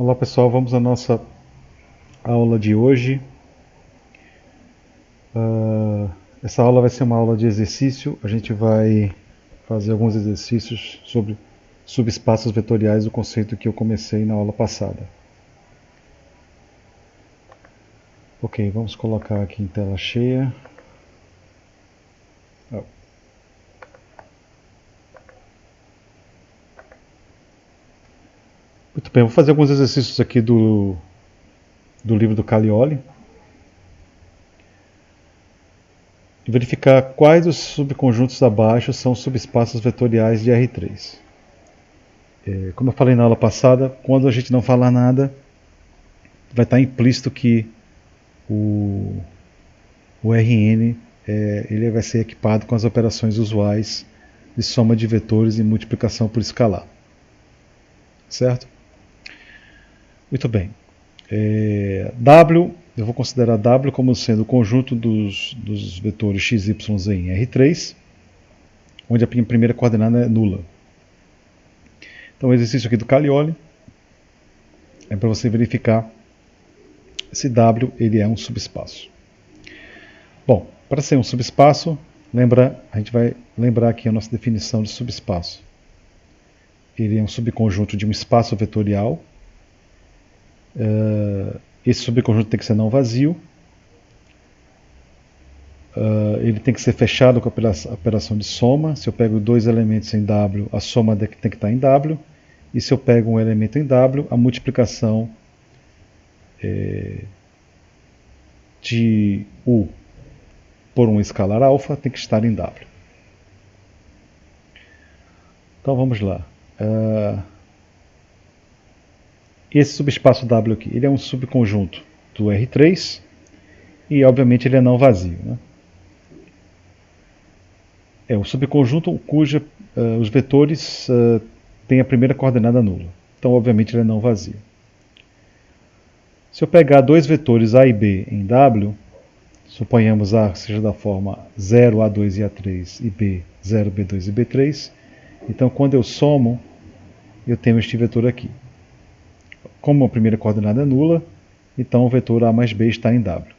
Olá pessoal, vamos à nossa aula de hoje. Essa aula vai ser uma aula de exercício. A gente vai fazer alguns exercícios sobre subespaços vetoriais, o conceito que eu comecei na aula passada. Ok, vamos colocar aqui em tela cheia. Muito bem, vou fazer alguns exercícios aqui do livro do Caglioli. E verificar quais dos subconjuntos abaixo são subespaços vetoriais de R3. Como eu falei na aula passada, quando a gente não falar nada, vai estar implícito que o Rn ele vai ser equipado com as operações usuais de soma de vetores e multiplicação por escalar. Certo? Muito bem. W, eu vou considerar W como sendo o conjunto dos vetores x, y, z em R3, onde a primeira coordenada é nula. Então o exercício aqui do Caglioli é para você verificar se W ele é um subespaço. Bom, para ser um subespaço, a gente vai lembrar aqui a nossa definição de subespaço. Ele é um subconjunto de um espaço vetorial. Esse subconjunto tem que ser não vazio. Ele tem que ser fechado com a operação de soma. Se eu pego dois elementos em W, a soma tem que estar em W. E se eu pego um elemento em W, a multiplicação de U por um escalar alfa tem que estar em W. Então vamos lá. Esse subespaço W aqui, ele é um subconjunto do R3 e obviamente ele é não vazio. Né? É um subconjunto cujo os vetores têm a primeira coordenada nula. Então obviamente ele é não vazio. Se eu pegar dois vetores A e B em W, suponhamos A seja da forma 0, A2 e A3 e B 0, B2 e B3, então quando eu somo, eu tenho este vetor aqui. Como a primeira coordenada é nula, então o vetor A mais B está em W.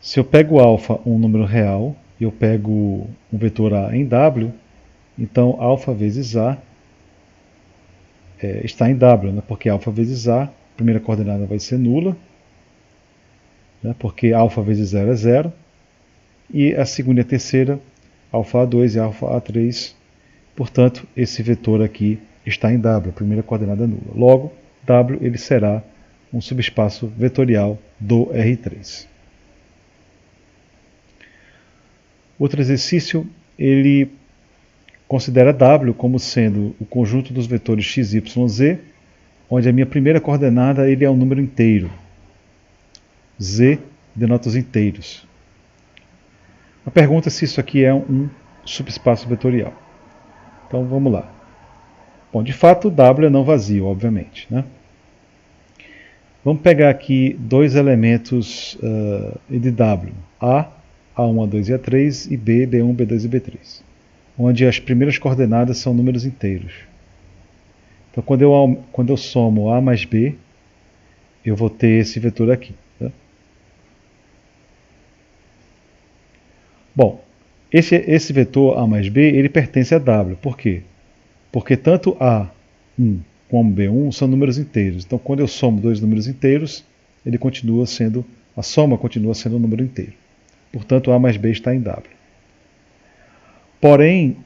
Se eu pego alfa, um número real, e eu pego um vetor A em W, então alfa vezes A está em W, né? Porque alfa vezes A, a primeira coordenada vai ser nula, né? Porque alfa vezes 0 é 0, e a segunda e a terceira, alfa A2 e alfa A3, portanto, esse vetor aqui está em W, a primeira coordenada é nula. Logo, W ele será um subespaço vetorial do R3. Outro exercício, ele considera W como sendo o conjunto dos vetores x, y, z, onde a minha primeira coordenada ele é um número inteiro. Z denota os inteiros. A pergunta é se isso aqui é um subespaço vetorial. Então vamos lá. Bom, de fato, W é não vazio, obviamente. Né? Vamos pegar aqui dois elementos de W. A, A1, A2 e A3 e B, B1, B2 e B3. Onde as primeiras coordenadas são números inteiros. Então quando eu somo A mais B, eu vou ter esse vetor aqui. Tá? Bom, esse vetor A mais B, ele pertence a W. Por quê? Porque tanto A1 como B1 são números inteiros. Então quando eu somo dois números inteiros, a soma continua sendo um número inteiro. Portanto, A mais B está em W. Porém,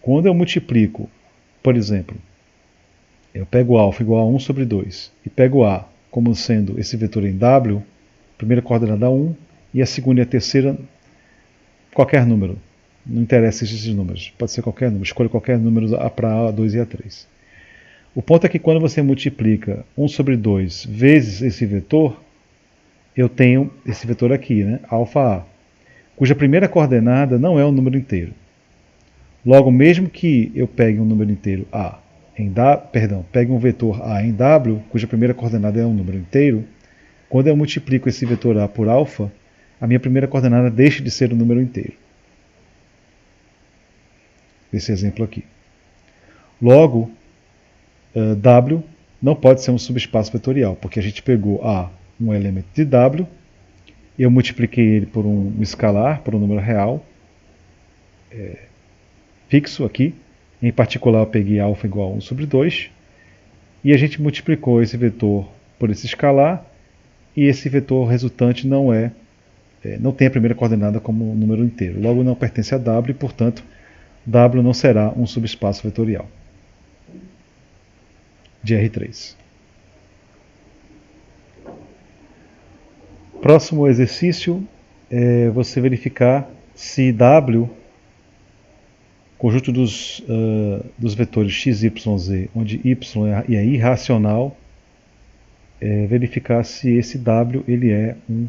quando eu multiplico, por exemplo, eu pego alfa igual a 1 sobre 2 e pego A como sendo esse vetor em W, primeira coordenada 1 e a segunda e a terceira qualquer número. Não interessa esses números, pode ser qualquer número, escolha qualquer número para A, A2 e A3. O ponto é que quando você multiplica 1 sobre 2 vezes esse vetor, eu tenho esse vetor aqui, né, alfa A, cuja primeira coordenada não é um número inteiro. Logo, mesmo que eu pegue um número inteiro A pegue um vetor A em W, cuja primeira coordenada é um número inteiro, quando eu multiplico esse vetor A por alfa, a minha primeira coordenada deixa de ser um número inteiro. Esse exemplo aqui. Logo, W não pode ser um subespaço vetorial, porque a gente pegou A, um elemento de W, eu multipliquei ele por um escalar, por um número real, fixo aqui. Em particular, eu peguei alfa igual a 1 sobre 2, e a gente multiplicou esse vetor por esse escalar, e esse vetor resultante não tem a primeira coordenada como um número inteiro. Logo, não pertence a W, e, portanto, W não será um subespaço vetorial de R3. Próximo exercício é você verificar se W, conjunto dos vetores x, y, z, onde y é irracional, verificar se esse W ele é um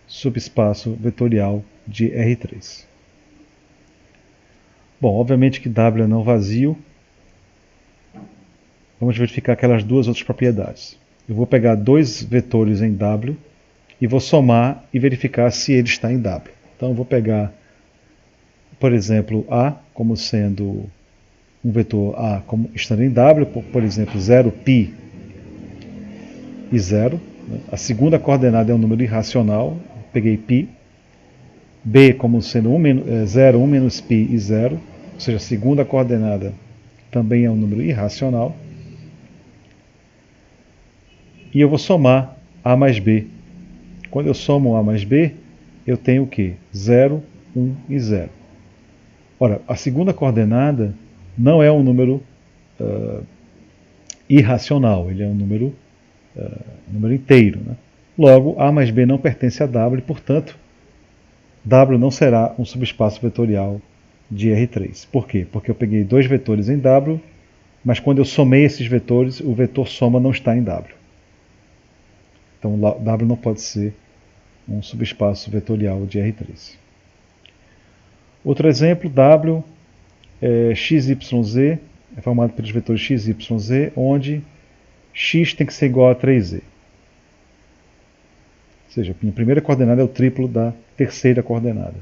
subespaço vetorial de R3. Bom, obviamente que W é não vazio. Vamos verificar aquelas duas outras propriedades. Eu vou pegar dois vetores em W e vou somar e verificar se ele está em W. Então eu vou pegar, por exemplo, A como sendo um vetor A como estando em W, por exemplo, 0, π e 0. A segunda coordenada é um número irracional, peguei π. B como sendo 0, 1 menos π e 0, ou seja, a segunda coordenada também é um número irracional. E eu vou somar A mais B. Quando eu somo A mais B, eu tenho o quê? 0, 1 e 0. Ora, a segunda coordenada não é um número irracional, ele é um número inteiro. Né? Logo, A mais B não pertence a W, e, portanto, W não será um subespaço vetorial de R3. Por quê? Porque eu peguei dois vetores em W, mas quando eu somei esses vetores, o vetor soma não está em W. Então, W não pode ser um subespaço vetorial de R3. Outro exemplo, W x, y, z é formado pelos vetores x, y, z, onde x tem que ser igual a 3z. Ou seja, a primeira coordenada é o triplo da terceira coordenada.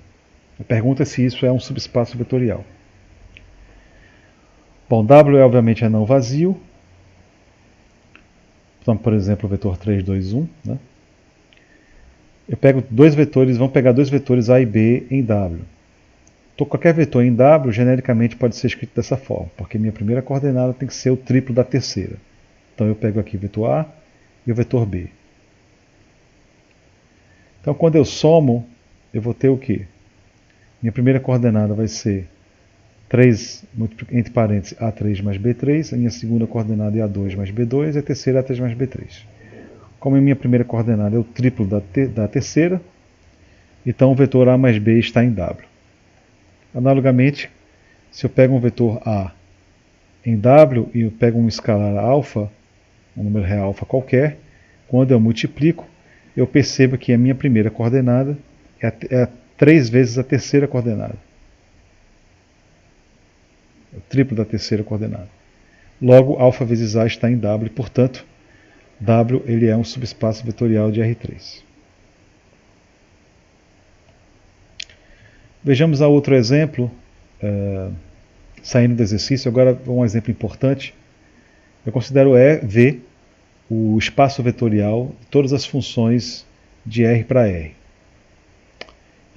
A pergunta é se isso é um subespaço vetorial. Bom, W obviamente é não vazio. Então, por exemplo, o vetor 3, 2, 1. Né? Eu pego dois vetores, vamos pegar dois vetores A e B em W. Qualquer vetor em W, genericamente, pode ser escrito dessa forma, porque minha primeira coordenada tem que ser o triplo da terceira. Então eu pego aqui o vetor A e o vetor B. Então quando eu somo, eu vou ter o quê? Minha primeira coordenada vai ser 3, entre parênteses, A3 mais B3, a minha segunda coordenada é A2 mais B2 e a terceira é A3 mais B3. Como a minha primeira coordenada é o triplo da terceira, então o vetor A mais B está em W. Analogamente, se eu pego um vetor A em W e eu pego um escalar alfa, um número real alfa qualquer, quando eu multiplico, eu percebo que a minha primeira coordenada é 3 vezes a terceira coordenada. É o triplo da terceira coordenada. Logo, alfa vezes A está em W, portanto, W ele é um subespaço vetorial de R3. Vejamos a outro exemplo, saindo do exercício. Agora, um exemplo importante. Eu considero V o espaço vetorial de todas as funções de R para R.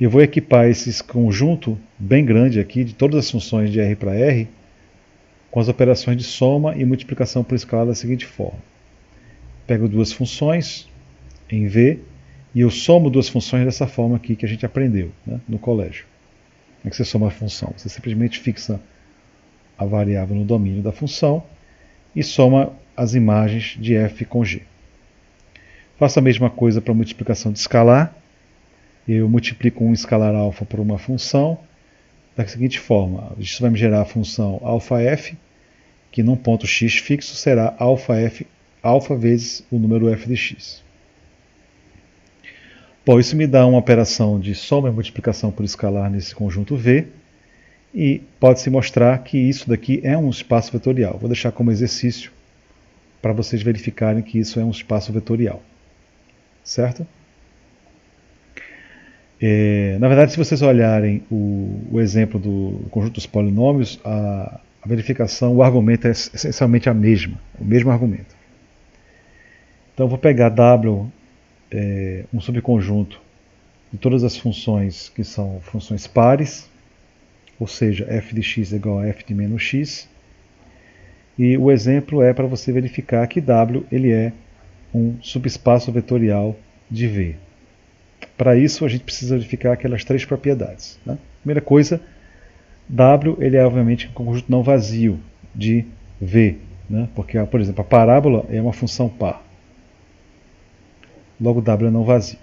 Eu vou equipar esse conjunto bem grande aqui de todas as funções de R para R com as operações de soma e multiplicação por escala da seguinte forma. Pego duas funções em V e eu somo duas funções dessa forma aqui que a gente aprendeu, né, no colégio. Como é que você soma a função? Você simplesmente fixa a variável no domínio da função e soma as imagens de f com g. Faço a mesma coisa para a multiplicação de escalar. Eu multiplico um escalar alfa por uma função da seguinte forma. Isso vai me gerar a função alfa-f, que num ponto x fixo será alfa-f, alfa vezes o número f de x. Bom, isso me dá uma operação de soma e multiplicação por escalar nesse conjunto V, e pode-se mostrar que isso daqui é um espaço vetorial. Vou deixar como exercício para vocês verificarem que isso é um espaço vetorial. Certo? Na verdade, se vocês olharem o exemplo do conjunto dos polinômios, a A verificação, o argumento é essencialmente a mesma, o mesmo argumento. Então eu vou pegar W, um subconjunto de todas as funções que são funções pares, ou seja, f de x é igual a f de menos x. E o exemplo é para você verificar que W ele é um subespaço vetorial de V. Para isso a gente precisa verificar aquelas três propriedades. Né? Primeira coisa, W ele é obviamente um conjunto não vazio de V, né? Porque, por exemplo, a parábola é uma função par. Logo W é não vazio.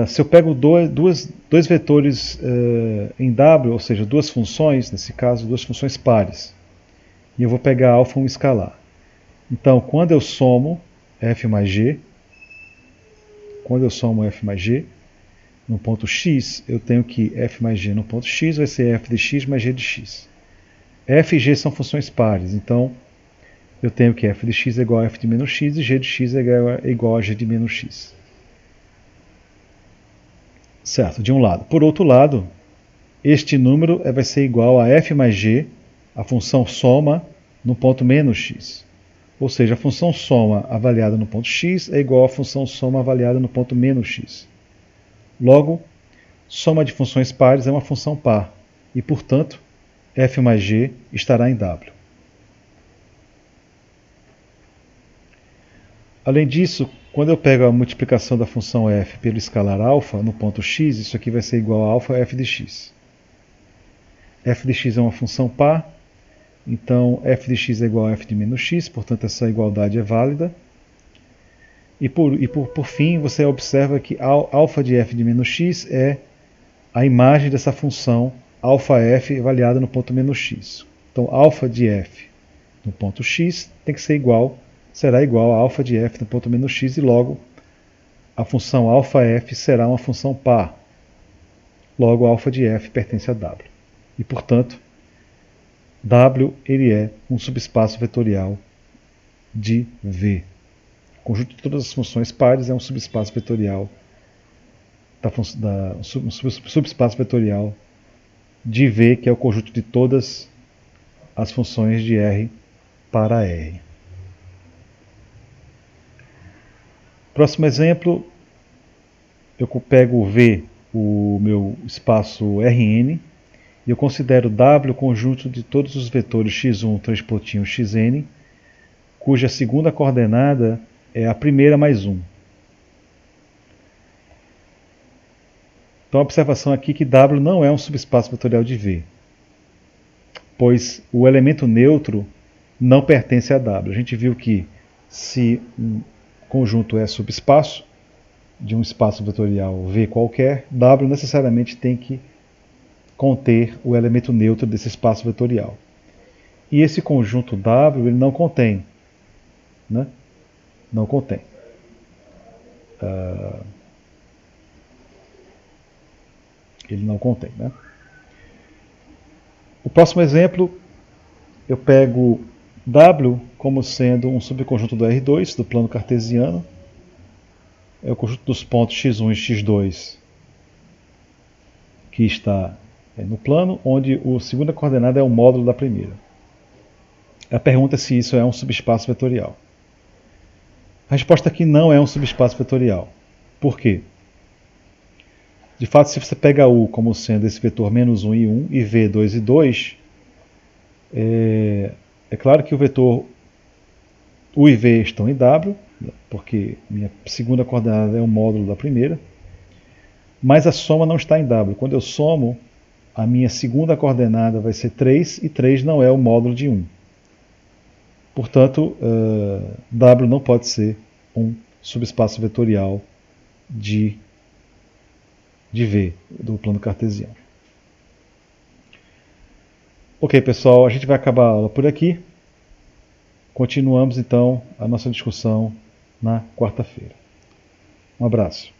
Se eu pego dois vetores em W, ou seja, duas funções, nesse caso, duas funções pares, e eu vou pegar alfa um escalar. Então, quando eu somo f mais g, no ponto x, eu tenho que f mais g no ponto x vai ser f de x mais g de x. F e g são funções pares, então eu tenho que f de x é igual a f de menos x e g de x é igual a g de menos x. Certo, de um lado. Por outro lado, este número vai ser igual a f mais g, a função soma, no ponto menos x. Ou seja, a função soma avaliada no ponto x é igual à função soma avaliada no ponto menos x. Logo, soma de funções pares é uma função par, e, portanto, f mais g estará em W. Além disso, quando eu pego a multiplicação da função f pelo escalar alfa no ponto x, isso aqui vai ser igual a alfa f de x. F de x é uma função par, então f de x é igual a f de menos x, portanto essa igualdade é válida. E por fim, você observa que alfa de f de menos x é a imagem dessa função alfa f avaliada no ponto menos x. Então alfa de f no ponto x tem que ser será igual a alfa de f no ponto menos x, e logo a função alfa f será uma função par. Logo alfa de f pertence a W. E portanto, W ele é um subespaço vetorial de V. O conjunto de todas as funções pares é um subespaço vetorial subespaço vetorial de V, que é o conjunto de todas as funções de R para R. Próximo exemplo, eu pego o V, o meu espaço Rn, e eu considero W o conjunto de todos os vetores x1 transpotinho xn, cuja segunda coordenada é a primeira mais 1. Então a observação aqui é que W não é um subespaço vetorial de V, pois o elemento neutro não pertence a W. A gente viu que se um conjunto é subespaço de um espaço vetorial V qualquer, W necessariamente tem que conter o elemento neutro desse espaço vetorial. E esse conjunto W ele não contém, né? Não contém. Ele não contém, né? O próximo exemplo, eu pego W como sendo um subconjunto do R2, do plano cartesiano. É o conjunto dos pontos x1 e x2 que está no plano, onde a segunda coordenada é o módulo da primeira. A pergunta é se isso é um subespaço vetorial. A resposta aqui não é um subespaço vetorial. Por quê? De fato, se você pega U como sendo esse vetor menos 1 e 1 e V 2 e 2, é claro que o vetor U e V estão em W, porque minha segunda coordenada é o módulo da primeira, mas a soma não está em W. Quando eu somo, a minha segunda coordenada vai ser 3, e 3 não é o módulo de 1. Portanto, W não pode ser um subespaço vetorial de V, do plano cartesiano. Ok, pessoal, a gente vai acabar a aula por aqui. Continuamos, então, a nossa discussão na quarta-feira. Um abraço.